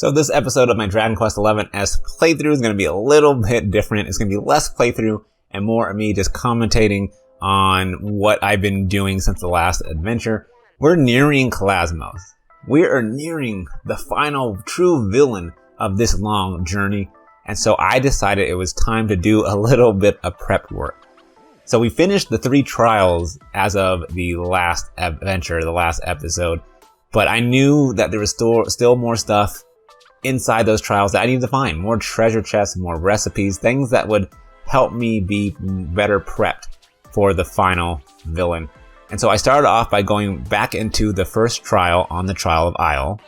So this episode of my Dragon Quest XI S playthrough is going to be a little bit different. It's going to be less playthrough and more of me just commentating on what I've been doing since the last adventure. We're nearing Calasmos. We are nearing the final true villain of this long journey. And so I decided it was time to do a little bit of prep work. So we finished the 3 trials as of the last adventure, the last episode. But I knew that there was still more stuff inside those trials that I needed to find. More treasure chests, more recipes, things that would help me be better prepped for the final villain. And so I started off by going back into the first trial on the Trial of Isle,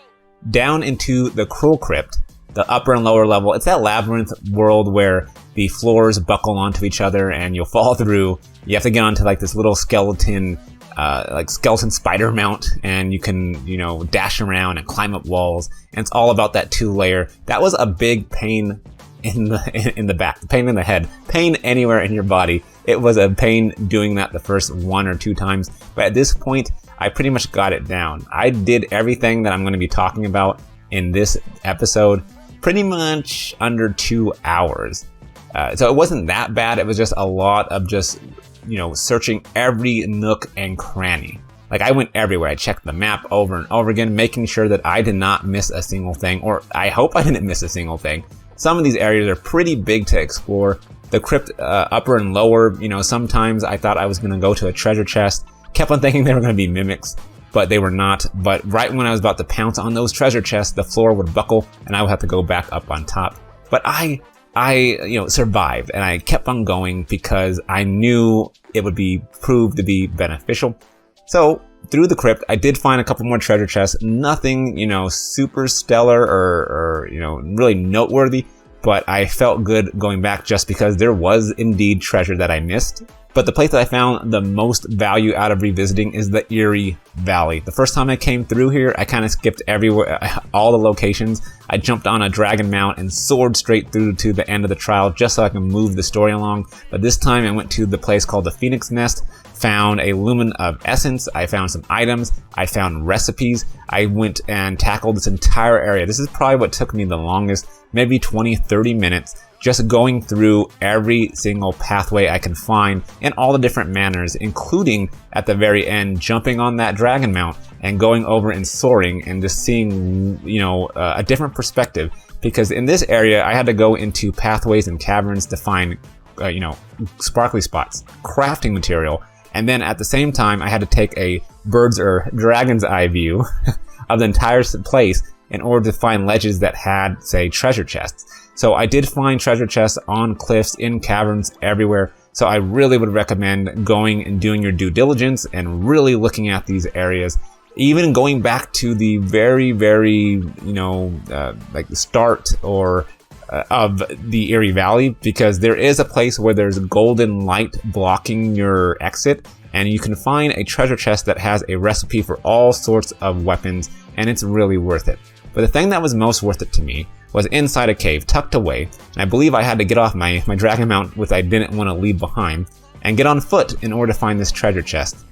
down into the Crypt, the upper and lower level. It's that labyrinth world where the floors buckle onto each other and you'll fall through. You have to get onto like this little skeleton spider mount, and you can, dash around and climb up walls. And it's all about that 2-layer. That was a big pain in the back, pain in the head, pain anywhere in your body. It was a pain doing that the first 1 or 2 times. But at this point, I pretty much got it down. I did everything that I'm going to be talking about in this episode pretty much under 2 hours. So it wasn't that bad. It was just a lot of just searching every nook and cranny. Like, I went everywhere. I checked the map over and over again, making sure that I did not miss a single thing, or I hope I didn't miss a single thing. Some of these areas are pretty big to explore. The crypt, upper and lower, sometimes I thought I was going to go to a treasure chest. Kept on thinking they were going to be mimics, but they were not. But right when I was about to pounce on those treasure chests, the floor would buckle and I would have to go back up on top. But I survived, and I kept on going because I knew it would be proved to be beneficial. So through the crypt, I did find a couple more treasure chests. Nothing, super stellar or really noteworthy, but I felt good going back just because there was indeed treasure that I missed. But the place that I found the most value out of revisiting is the Eyrie Valley. The first time I came through here, I kind of skipped everywhere, all the locations. I jumped on a dragon mount and soared straight through to the end of the trial just so I can move the story along. But this time I went to the place called the Phoenix Nest, found a lumen of essence, I found some items, I found recipes. I went and tackled this entire area. This is probably what took me the longest, maybe 20-30 minutes. Just going through every single pathway I can find in all the different manners, including at the very end, jumping on that dragon mount and going over and soaring and just seeing, a different perspective. Because in this area, I had to go into pathways and caverns to find, sparkly spots, crafting material. And then at the same time, I had to take a bird's or dragon's eye view of the entire place in order to find ledges that had, say, treasure chests. So I did find treasure chests on cliffs, in caverns, everywhere. So I really would recommend going and doing your due diligence and really looking at these areas. Even going back to the very, very, like the start of the Eyrie Valley, because there is a place where there's golden light blocking your exit, and you can find a treasure chest that has a recipe for all sorts of weapons, and it's really worth it. But the thing that was most worth it to me was inside a cave, tucked away, and I believe I had to get off my dragon mount, which I didn't want to leave behind, and get on foot in order to find this treasure chest.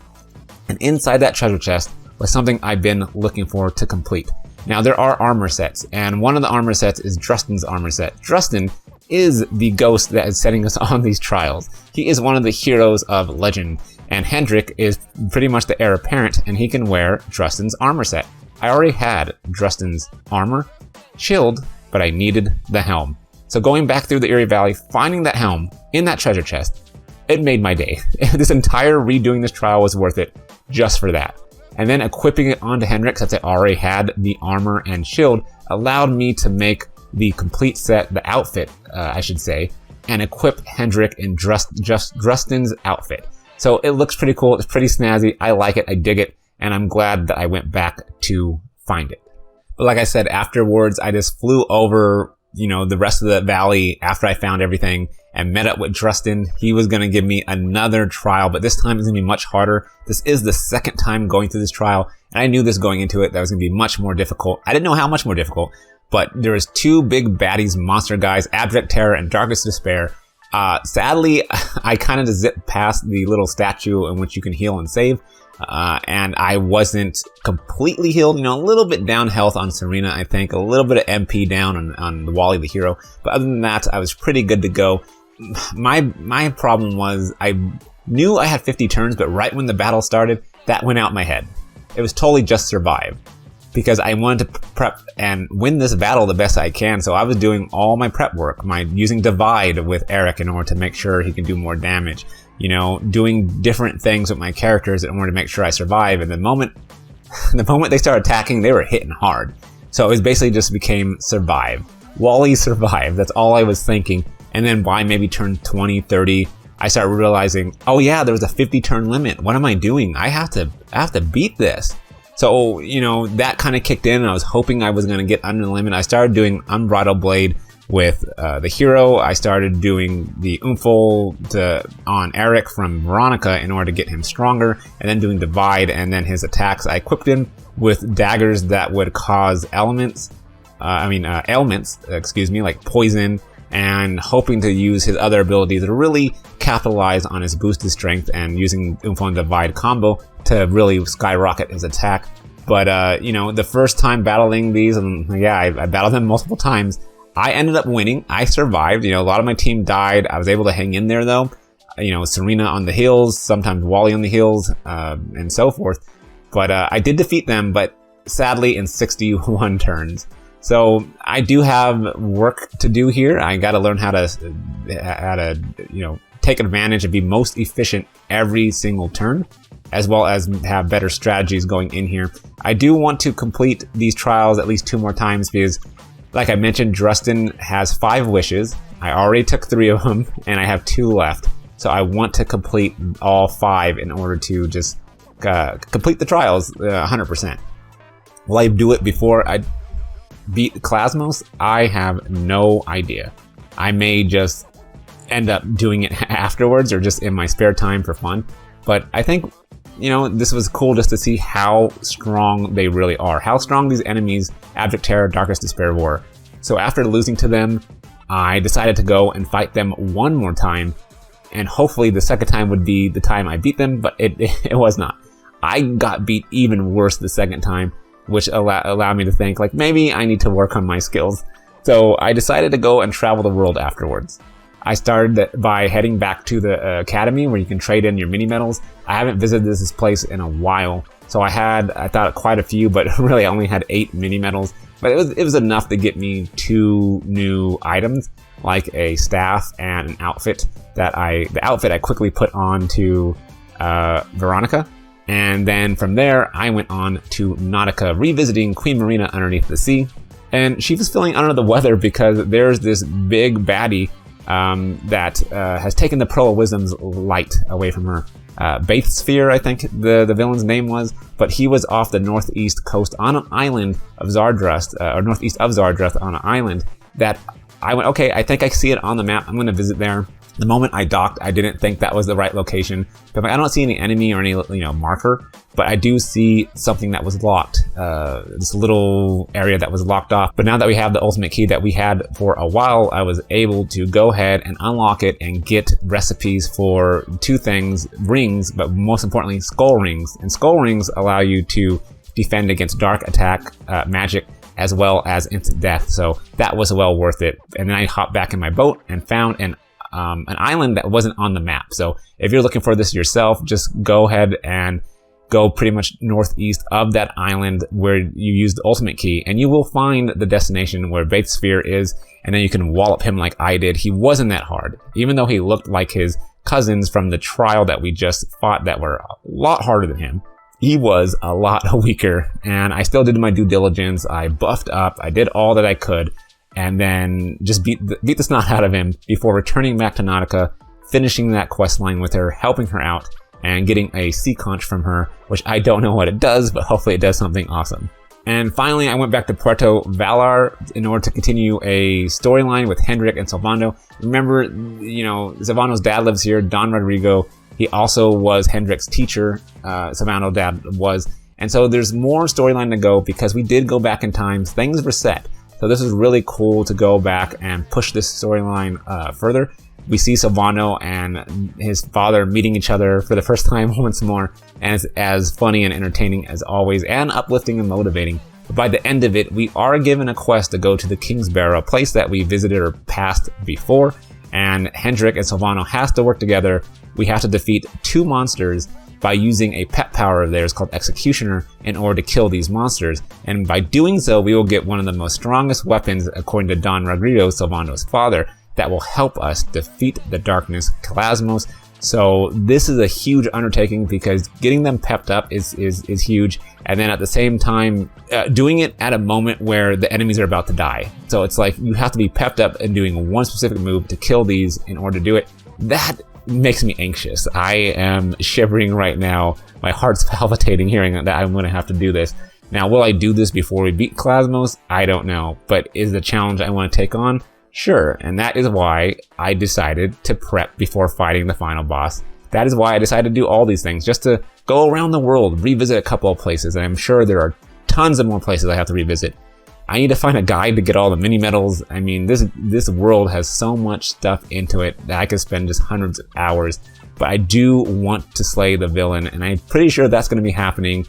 And inside that treasure chest was something I've been looking for to complete. Now, there are armor sets, and one of the armor sets is Drustin's armor set. Drustin is the ghost that is setting us on these trials. He is one of the heroes of legend, and Hendrik is pretty much the heir apparent, and he can wear Drustin's armor set. I already had Drustin's armor, shield, but I needed the helm. So going back through the Eyrie Valley, finding that helm in that treasure chest, it made my day. This entire redoing this trial was worth it just for that. And then equipping it onto Henrik, since I already had the armor and shield, allowed me to make the complete set, the outfit, I should say, and equip Hendrik in Drustin's outfit. So it looks pretty cool. It's pretty snazzy. I like it. I dig it. And I'm glad that I went back to find it. But like I said, afterwards, I just flew over, the rest of the valley after I found everything and met up with Drustin. He was going to give me another trial, but this time it's going to be much harder. This is the second time going through this trial, and I knew this going into it that was going to be much more difficult. I didn't know how much more difficult, but there was 2 big baddies, monster guys, Abject Terror and Darkest Despair. Sadly, I kind of just zipped past the little statue in which you can heal and save. and I wasn't completely healed, you know, a little bit down health on Serena, I think, a little bit of MP down on Wally the hero, but other than that, I was pretty good to go. My problem was I knew I had 50 turns, but right when the battle started, that went out my head. It was totally just survive, because I wanted to prep and win this battle the best I can, so I was doing all my prep work, using Divide with Eric in order to make sure he can do more damage, you know, doing different things with my characters in order to make sure I survive, and the moment they started attacking, they were hitting hard. So it was basically just became survive. Wally survive, that's all I was thinking, and then by maybe turn 20, 30, I started realizing, oh yeah, there was a 50 turn limit. What am I doing? I have to beat this. So, you know, that kind of kicked in, and I was hoping I was going to get under the limit. I started doing Unbridled Blade with the hero. I started doing the fruitful on Eric from Veronica in order to get him stronger, and then doing Divide, and then his attacks. I equipped him with daggers that would cause ailments, like poison, and hoping to use his other abilities to really capitalize on his boosted strength, and using fruitful and Divide combo to really skyrocket his attack. But, you know, the first time battling these, and yeah, I battled them multiple times, I ended up winning. I survived. You know, a lot of my team died. I was able to hang in there, though. You know, Serena on the hills, sometimes Wally on the hills, and so forth. But I did defeat them, but sadly in 61 turns. So I do have work to do here. I got to learn how to, you know, take advantage and be most efficient every single turn, as well as have better strategies going in here. I do want to complete these trials at least 2 more times because, like I mentioned, Drustin has 5 wishes. I already took 3 of them, and I have 2 left. So I want to complete all 5 in order to just complete the trials 100%. Will I do it before I beat Calasmos? I have no idea. I may just end up doing it afterwards or just in my spare time for fun. But I think, you know, this was cool just to see how strong they really are, how strong these enemies, Abject Terror, Darkest Despair, were. So after losing to them, I decided to go and fight them one more time, and hopefully the second time would be the time I beat them, but it was not. I got beat even worse the second time, which allowed me to think, like, maybe I need to work on my skills. So I decided to go and travel the world afterwards. I started by heading back to the academy where you can trade in your mini medals. I haven't visited this place in a while, so I thought quite a few, but really I only had 8 mini medals. But it was enough to get me 2 new items, like a staff and an outfit the outfit I quickly put on to Veronica. And then from there, I went on to Nautica, revisiting Queen Marina underneath the sea. And she was feeling under the weather because there's this big baddie that has taken the Pearl of Wisdom's light away from her. Sphere, I think the villain's name was, but he was off the northeast coast on an island of Zardrust, or northeast of Zardrust on an island that I went, okay, I think I see it on the map. I'm going to visit there. The moment I docked, I didn't think that was the right location. But I don't see any enemy or any, you know, marker, but I do see something that was locked. This little area that was locked off. But now that we have the ultimate key that we had for a while, I was able to go ahead and unlock it and get recipes for 2 things, rings, but most importantly, skull rings. And skull rings allow you to defend against dark attack, magic, as well as instant death. So that was well worth it. And then I hopped back in my boat and found an island that wasn't on the map. So if you're looking for this yourself, just go ahead and go pretty much northeast of that island where you use the ultimate key, and you will find the destination where Sphere is, and then you can wallop him like I did. He wasn't that hard, even though he looked like his cousins from the trial that we just fought that were a lot harder than him. He was a lot weaker, and I still did my due diligence. I buffed up, I did all that I could, and then just beat the snot out of him before returning back to Nautica, finishing that quest line with her, helping her out, and getting a sea conch from her, which I don't know what it does, but hopefully it does something awesome. And finally, I went back to Puerto Vallarta in order to continue a storyline with Hendrik and Silvano. Remember, you know, Silvano's dad lives here, Don Rodrigo. He also was Hendrik's teacher, Silvano's dad was. And so there's more storyline to go because we did go back in time. Things were set. So this is really cool to go back and push this storyline further. we see Silvano and his father meeting each other for the first time once more, and it's as funny and entertaining as always, and uplifting and motivating. But by the end of it, we are given a quest to go to the King's Barrow, a place that we visited or passed before, and Hendrik and Silvano has to work together. We have to defeat 2 monsters by using a pet power of theirs called Executioner in order to kill these monsters. And by doing so, we will get one of the most strongest weapons, according to Don Rodrigo, Silvano's father, that will help us defeat the Darkness Calasmos. So this is a huge undertaking because getting them pepped up is huge. And then at the same time, doing it at a moment where the enemies are about to die. So it's like you have to be pepped up and doing one specific move to kill these in order to do it. That makes me anxious. I am shivering right now. My heart's palpitating hearing that I'm going to have to do this. Now, will I do this before we beat Calasmos? I don't know. But is the challenge I want to take on? Sure. And that is why I decided to prep before fighting the final boss. That is why I decided to do all these things, just to go around the world, revisit a couple of places. And I'm sure there are tons of more places I have to revisit. I need to find a guide to get all the mini medals. I mean, this world has so much stuff into it that I could spend just hundreds of hours. But I do want to slay the villain, and I'm pretty sure that's going to be happening.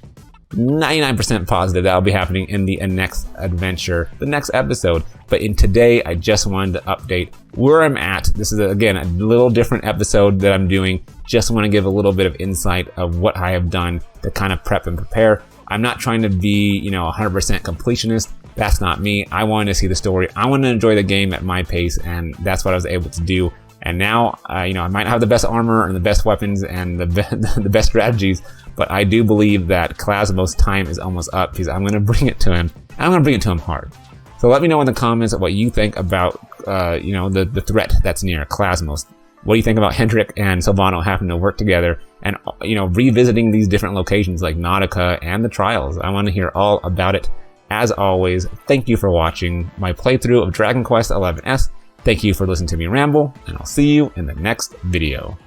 99% positive that'll be happening in the next adventure, the next episode. But in today, I just wanted to update where I'm at. This is, again, a little different episode that I'm doing. Just want to give a little bit of insight of what I have done to kind of prep and prepare. I'm not trying to be, 100% completionist. That's not me. I wanted to see the story. I want to enjoy the game at my pace, and that's what I was able to do. And now, I might not have the best armor and the best weapons and the best strategies, but I do believe that Calasmos' time is almost up because I'm going to bring it to him. And I'm going to bring it to him hard. So let me know in the comments what you think about, the threat that's near Calasmos. What do you think about Hendrik and Silvano having to work together and, revisiting these different locations like Nautica and the Trials? I want to hear all about it. As always, thank you for watching my playthrough of Dragon Quest XI-S. Thank you for listening to me ramble, and I'll see you in the next video.